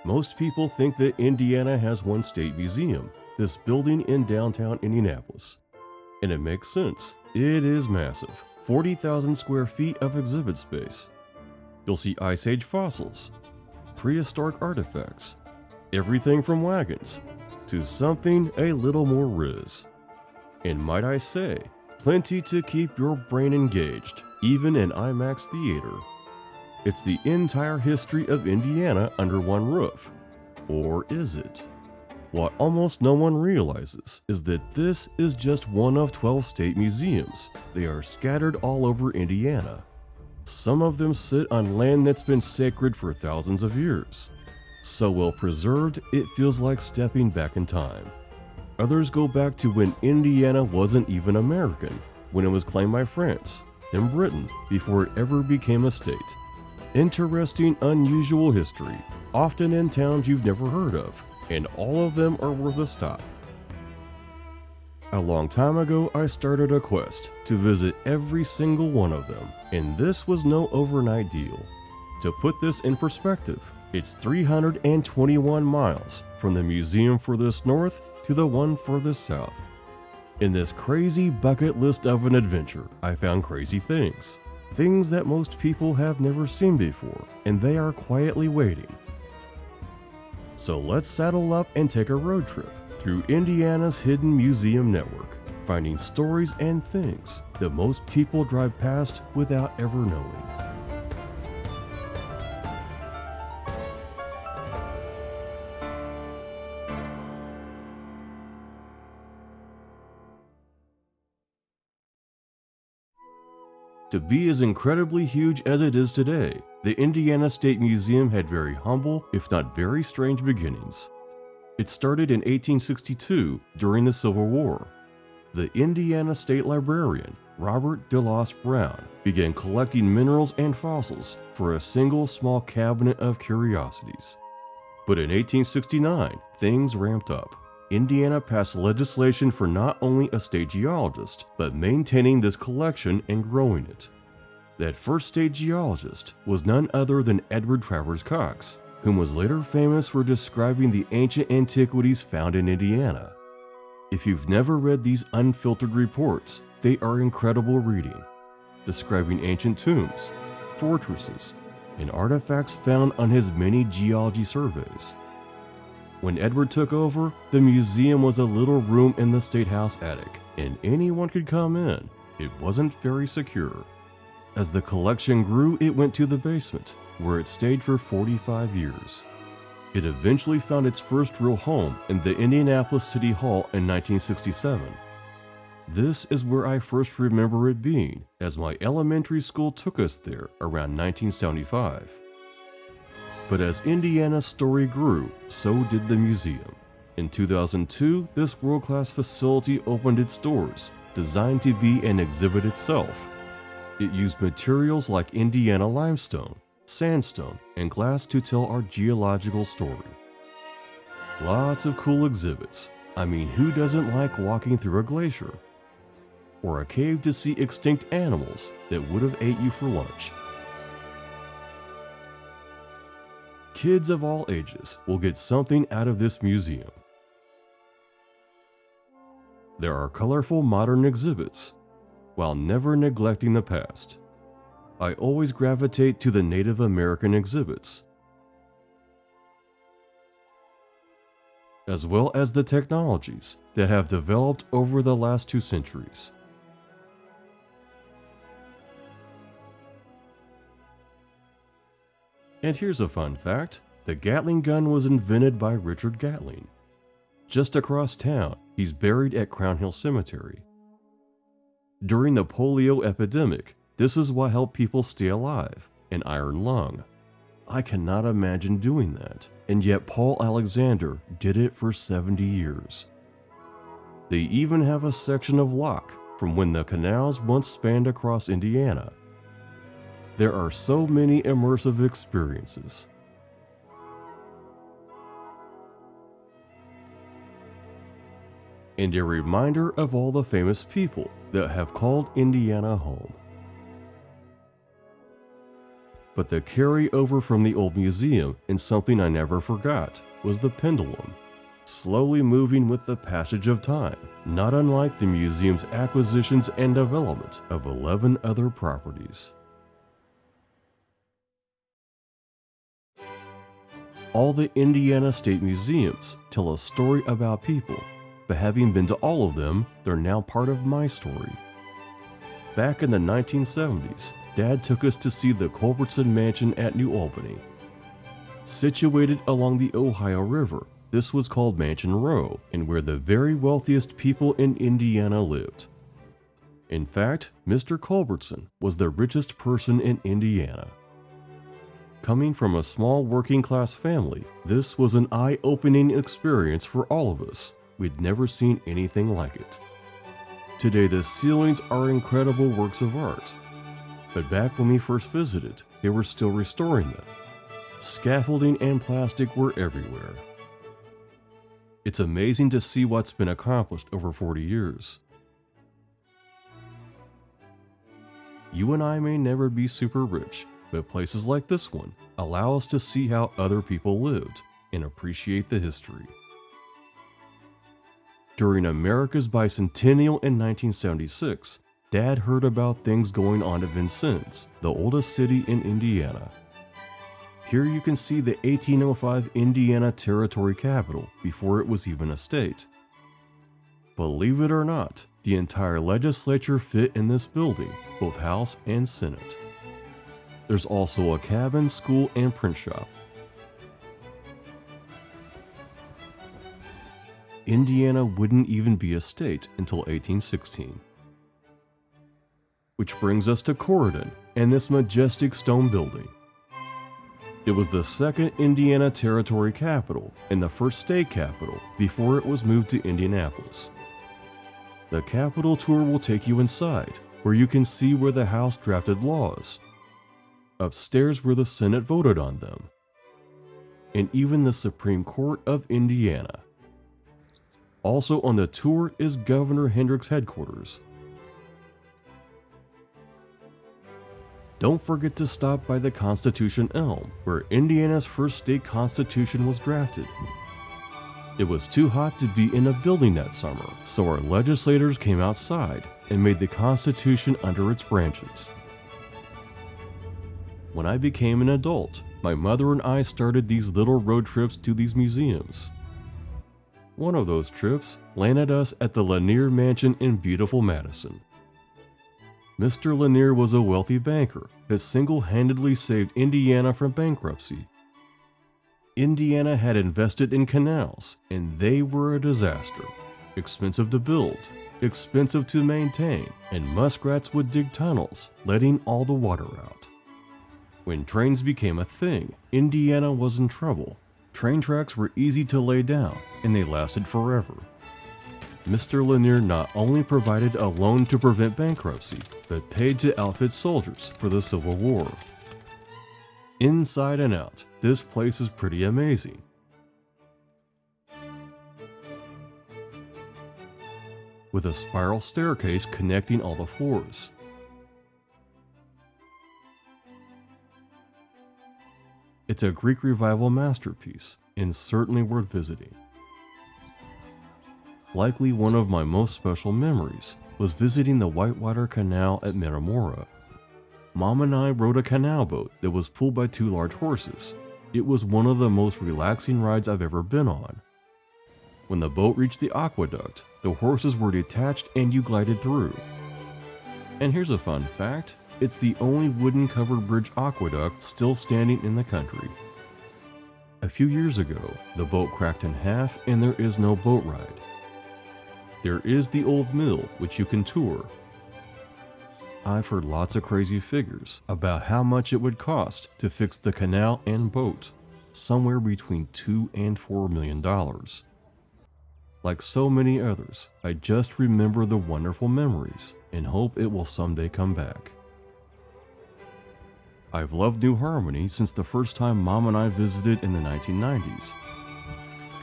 Most people think that Indiana has one state museum, this building in downtown Indianapolis. And it makes sense. It is massive, 40,000 square feet of exhibit space. You'll see Ice Age fossils, prehistoric artifacts, everything from wagons to something a little more riz. And might I say, plenty to keep your brain engaged, even in IMAX theater. It's the entire history of Indiana under one roof. Or is it? What almost no one realizes is that this is just one of 12 state museums. They are scattered all over Indiana. Some of them sit on land that's been sacred for thousands of years. So well preserved, it feels like stepping back in time. Others go back to when Indiana wasn't even American, when it was claimed by France, then Britain, before it ever became a state. Interesting, unusual history, often in towns you've never heard of, and all of them are worth a stop. A long time ago, I started a quest to visit every single one of them, and this was no overnight deal. To put this in perspective, it's 321 miles from the museum furthest north to the one furthest south. In this crazy bucket list of an adventure, I found crazy things. Things that most people have never seen before, and they are quietly waiting. So let's saddle up and take a road trip through Indiana's hidden museum network, finding stories and things that most people drive past without ever knowing. To be as incredibly huge as it is today, the Indiana State Museum had very humble, if not very strange beginnings. It started in 1862 during the Civil War. The Indiana State Librarian, Robert DeLoss Brown, began collecting minerals and fossils for a single small cabinet of curiosities. But in 1869, things ramped up. Indiana passed legislation for not only a state geologist, but maintaining this collection and growing it. That first state geologist was none other than Edward Travers Cox, whom was later famous for describing the ancient antiquities found in Indiana. If you've never read these unfiltered reports, they are incredible reading, describing ancient tombs, fortresses, and artifacts found on his many geology surveys. When Edward took over, the museum was a little room in the State House attic, and anyone could come in. It wasn't very secure. As the collection grew, it went to the basement, where it stayed for 45 years. It eventually found its first real home in the Indianapolis City Hall in 1967. This is where I first remember it being, as my elementary school took us there around 1975. But as Indiana's story grew, so did the museum. In 2002, this world-class facility opened its doors, designed to be an exhibit itself. It used materials like Indiana limestone, sandstone, and glass to tell our geological story. Lots of cool exhibits. I mean, who doesn't like walking through a glacier? Or a cave to see extinct animals that would have ate you for lunch. Kids of all ages will get something out of this museum. There are colorful modern exhibits, while never neglecting the past. I always gravitate to the Native American exhibits, as well as the technologies that have developed over the last 2 centuries. And here's a fun fact, the Gatling gun was invented by Richard Gatling. Just across town, he's buried at Crown Hill Cemetery. During the polio epidemic, this is what helped people stay alive, an iron lung. I cannot imagine doing that, and yet Paul Alexander did it for 70 years. They even have a section of lock from when the canals once spanned across Indiana. There are so many immersive experiences. And a reminder of all the famous people that have called Indiana home. But the carryover from the old museum, and something I never forgot, was the pendulum, slowly moving with the passage of time, not unlike the museum's acquisitions and development of 11 other properties. All the Indiana State Museums tell a story about people, but having been to all of them, they're now part of my story. Back in the 1970s, Dad took us to see the Culbertson Mansion at New Albany. Situated along the Ohio River, this was called Mansion Row, and where the very wealthiest people in Indiana lived. In fact, Mr. Culbertson was the richest person in Indiana. Coming from a small working-class family, this was an eye-opening experience for all of us. We'd never seen anything like it. Today, the ceilings are incredible works of art, but back when we first visited, they were still restoring them. Scaffolding and plastic were everywhere. It's amazing to see what's been accomplished over 40 years. You and I may never be super rich, but places like this one allow us to see how other people lived and appreciate the history. During America's bicentennial in 1976, Dad heard about things going on at Vincennes, the oldest city in Indiana. Here you can see the 1805 Indiana Territory Capitol before it was even a state. Believe it or not, the entire legislature fit in this building, both House and Senate. There's also a cabin, school, and print shop. Indiana wouldn't even be a state until 1816. Which brings us to Corydon and this majestic stone building. It was the second Indiana Territory capital and the first state capital before it was moved to Indianapolis. The Capitol tour will take you inside, where you can see where the House drafted laws, upstairs where the Senate voted on them, and even the Supreme Court of Indiana. Also on the tour is Governor Hendrick's headquarters. Don't forget to stop by the Constitution Elm, where Indiana's first state constitution was drafted. It was too hot to be in a building that summer, so our legislators came outside and made the Constitution under its branches. When I became an adult, my mother and I started these little road trips to these museums. One of those trips landed us at the Lanier Mansion in beautiful Madison. Mr. Lanier was a wealthy banker that single-handedly saved Indiana from bankruptcy. Indiana had invested in canals, and they were a disaster. Expensive to build, expensive to maintain, and muskrats would dig tunnels, letting all the water out. When trains became a thing, Indiana was in trouble. Train tracks were easy to lay down, and they lasted forever. Mr. Lanier not only provided a loan to prevent bankruptcy, but paid to outfit soldiers for the Civil War. Inside and out, this place is pretty amazing. With a spiral staircase connecting all the floors. It's a Greek Revival masterpiece and certainly worth visiting. Likely one of my most special memories was visiting the Whitewater Canal at Metamora. Mom and I rode a canal boat that was pulled by two large horses. It was one of the most relaxing rides I've ever been on. When the boat reached the aqueduct, the horses were detached and you glided through. And here's a fun fact, it's the only wooden covered bridge aqueduct still standing in the country. A few years ago, the boat cracked in half and there is no boat ride. There is the old mill, which you can tour. I've heard lots of crazy figures about how much it would cost to fix the canal and boat, somewhere between $2 and $4 million. Like so many others, I just remember the wonderful memories and hope it will someday come back. I've loved New Harmony since the first time Mom and I visited in the 1990s.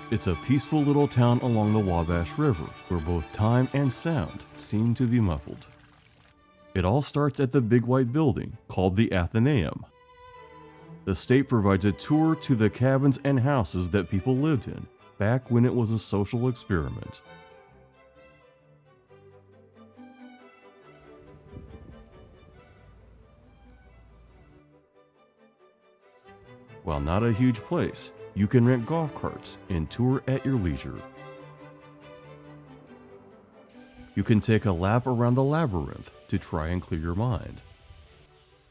It's a peaceful little town along the Wabash River where both time and sound seem to be muffled. It all starts at the big white building called the Athenaeum. The state provides a tour to the cabins and houses that people lived in, back when it was a social experiment. While not a huge place, you can rent golf carts and tour at your leisure. You can take a lap around the labyrinth to try and clear your mind.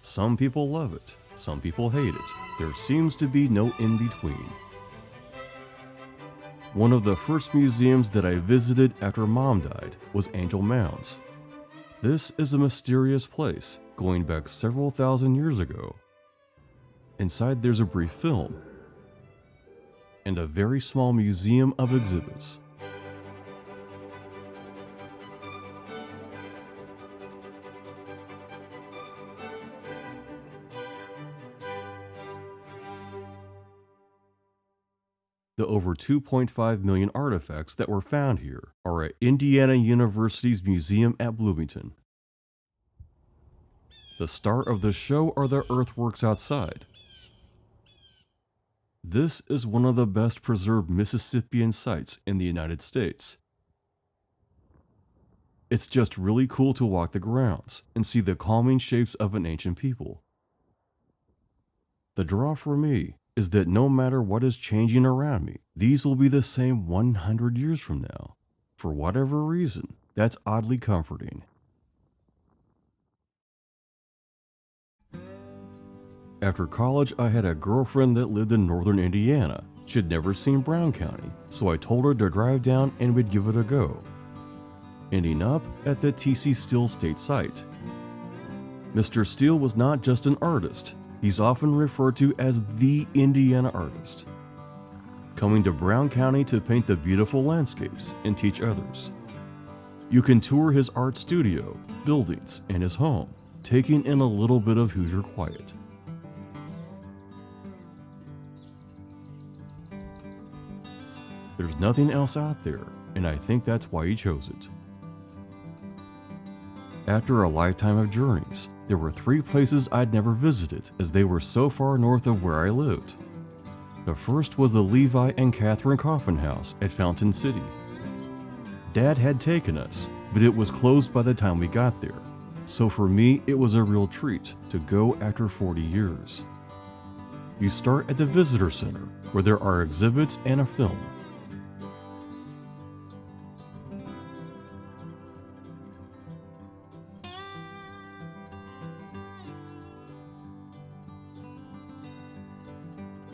Some people love it, some people hate it. There seems to be no in-between. One of the first museums that I visited after Mom died was Angel Mounds. This is a mysterious place going back several thousand years ago. Inside there's a brief film and a very small museum of exhibits. The over 2.5 million artifacts that were found here are at Indiana University's museum at Bloomington. The star of the show are the earthworks outside. This is one of the best preserved Mississippian sites in the United States. It's just really cool to walk the grounds and see the calming shapes of an ancient people. The draw for me is that no matter what is changing around me, these will be the same 100 years from now. For whatever reason, that's oddly comforting. After college, I had a girlfriend that lived in northern Indiana. She'd never seen Brown County, so I told her to drive down and we'd give it a go, ending up at the T.C. Steele State site. Mr. Steele was not just an artist. He's often referred to as the Indiana artist, coming to Brown County to paint the beautiful landscapes and teach others. You can tour his art studio, buildings, and his home, taking in a little bit of Hoosier quiet. There's nothing else out there, and I think that's why he chose it. After a lifetime of journeys, there were 3 places I'd never visited as they were so far north of where I lived. The first was the Levi and Catherine Coffin House at Fountain City. Dad had taken us, but it was closed by the time we got there, so for me it was a real treat to go after 40 years. You start at the visitor center, where there are exhibits and a film.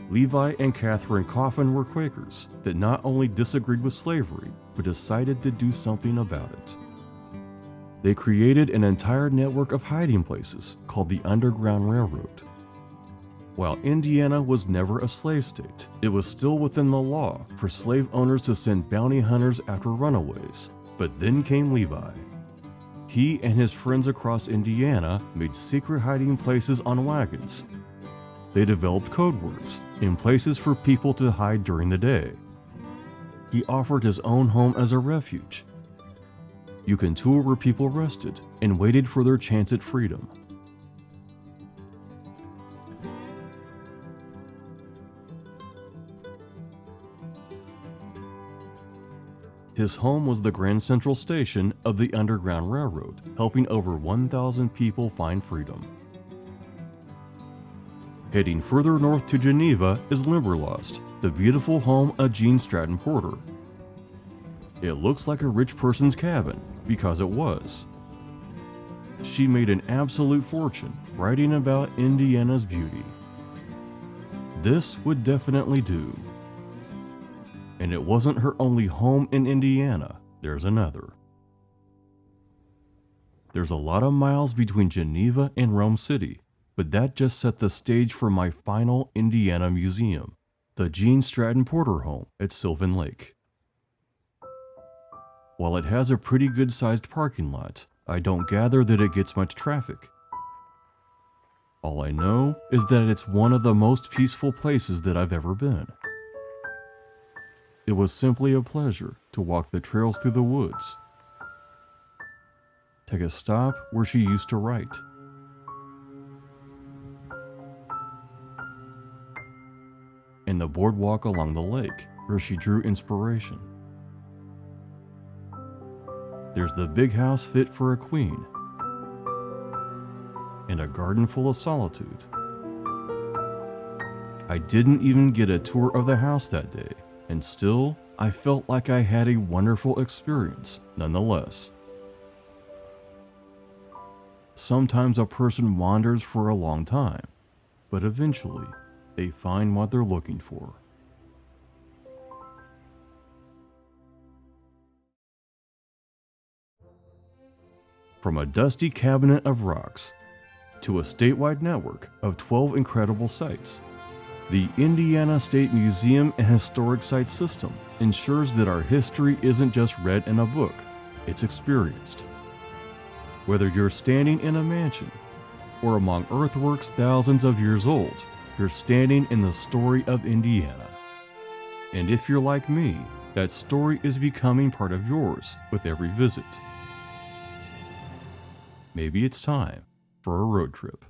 Levi and Catherine Coffin were Quakers that not only disagreed with slavery, but decided to do something about it. They created an entire network of hiding places called the Underground Railroad. While Indiana was never a slave state, it was still within the law for slave owners to send bounty hunters after runaways. But then came Levi. He and his friends across Indiana made secret hiding places on wagons. They developed code words and places for people to hide during the day. He offered his own home as a refuge. You can tour where people rested and waited for their chance at freedom. His home was the Grand Central Station of the Underground Railroad, helping over 1,000 people find freedom. Heading further north to Geneva is Limberlost, the beautiful home of Jean Stratton Porter. It looks like a rich person's cabin, because it was. She made an absolute fortune writing about Indiana's beauty. This would definitely do. And it wasn't her only home in Indiana, there's another. There's a lot of miles between Geneva and Rome City, but that just set the stage for my final Indiana museum, the Jean Stratton Porter home at Sylvan Lake. While it has a pretty good-sized parking lot, I don't gather that it gets much traffic. All I know is that it's one of the most peaceful places that I've ever been. It was simply a pleasure to walk the trails through the woods, take a stop where she used to write, and the boardwalk along the lake, where she drew inspiration. There's the big house fit for a queen, and a garden full of solitude. I didn't even get a tour of the house that day, and still, I felt like I had a wonderful experience nonetheless. Sometimes a person wanders for a long time, but eventually, they find what they're looking for. From a dusty cabinet of rocks to a statewide network of 12 incredible sites, the Indiana State Museum and Historic Sites System ensures that our history isn't just read in a book, it's experienced. Whether you're standing in a mansion or among earthworks thousands of years old, you're standing in the story of Indiana. And if you're like me, that story is becoming part of yours with every visit. Maybe it's time for a road trip.